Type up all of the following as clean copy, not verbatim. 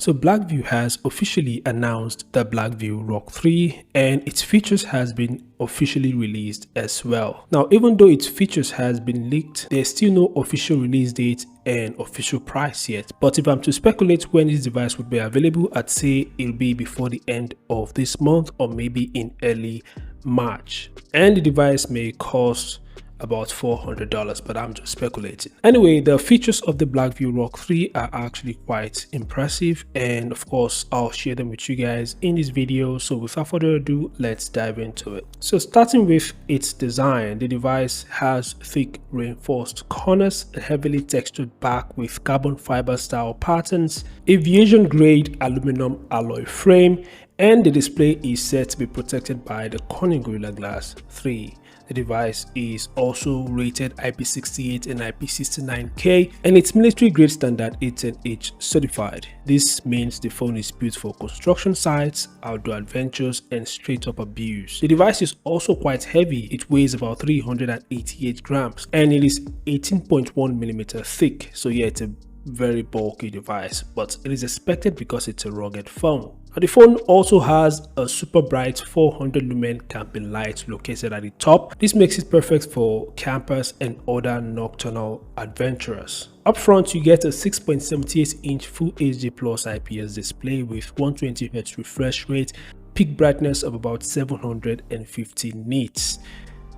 So Blackview has officially announced the Blackview Rock 3 and its features has been officially released as well. Now, even though its features has been leaked, there's still no official release date and official price yet. But if I'm to speculate when this device would be available, I'd say it'll be before the end of this month or maybe in early March. And the device may cost about $400, but I'm just speculating. Anyway, the features of the Blackview Rock 3 are actually quite impressive, and of course I'll share them with you guys in this video. So without further ado, let's dive into it. So starting with its design, the device has thick reinforced corners, a heavily textured back with carbon fiber style patterns, aviation grade aluminum alloy frame, and the display is said to be protected by the Corning Gorilla Glass 3. The device is also rated IP68 and IP69K, and it's military grade standard 810H certified. This means the phone is built for construction sites, outdoor adventures, and straight up abuse. The device is also quite heavy. It weighs about 388 grams and it is 18.1mm thick. So yeah, it's a very bulky device, but it is expected because it's a rugged phone. Now, the phone also has a super bright 400 lumen camping light located at the top. This makes it perfect for campers and other nocturnal adventurers. Up front, you get a 6.78-inch Full HD Plus IPS display with 120Hz refresh rate, peak brightness of about 750 nits,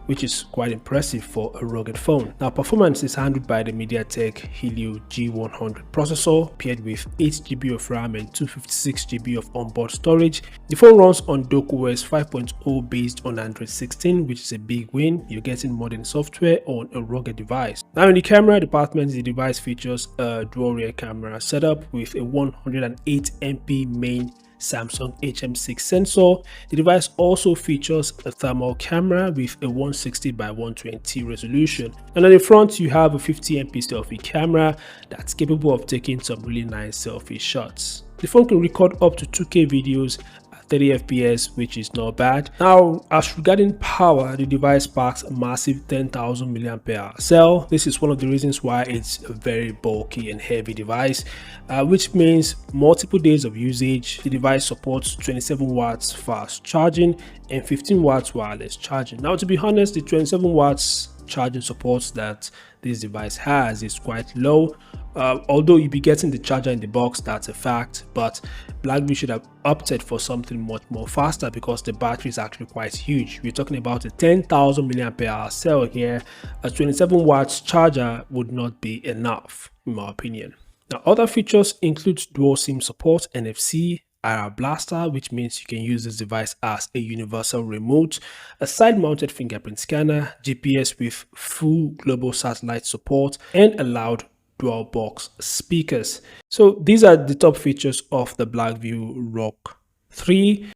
which is quite impressive for a rugged phone. Now, performance is handled by the MediaTek Helio G100 processor paired with 8GB of RAM and 256GB of onboard storage. The phone runs on DocOS 5.0 based on Android 16, which is a big win. You're getting modern software on a rugged device. Now, in the camera department, the device features a dual rear camera setup with a 108MP main Samsung HM6 sensor. The device also features a thermal camera with a 160 by 120 resolution, and on the front you have a 50MP selfie camera that's capable of taking some really nice selfie shots. The phone can record up to 2K videos at 30 FPS, which is not bad. Now, as regarding power, the device packs a massive 10,000 mAh cell. This is one of the reasons why it's a very bulky and heavy device, which means multiple days of usage. The device supports 27 watts fast charging and 15 watts wireless charging. Now, to be honest, the 27 watts charging supports that this device has is quite low. Although you'll be getting the charger in the box, that's a fact, but Blackview should have opted for something much more faster because the battery is actually quite huge. We're talking about a 10,000 mAh cell here. A 27 watts charger would not be enough, in my opinion. Now, other features include dual SIM support, NFC, IR blaster, which means you can use this device as a universal remote, a side-mounted fingerprint scanner, GPS with full global satellite support, and a loud dual box speakers. So these are the top features of the Blackview Rock 3.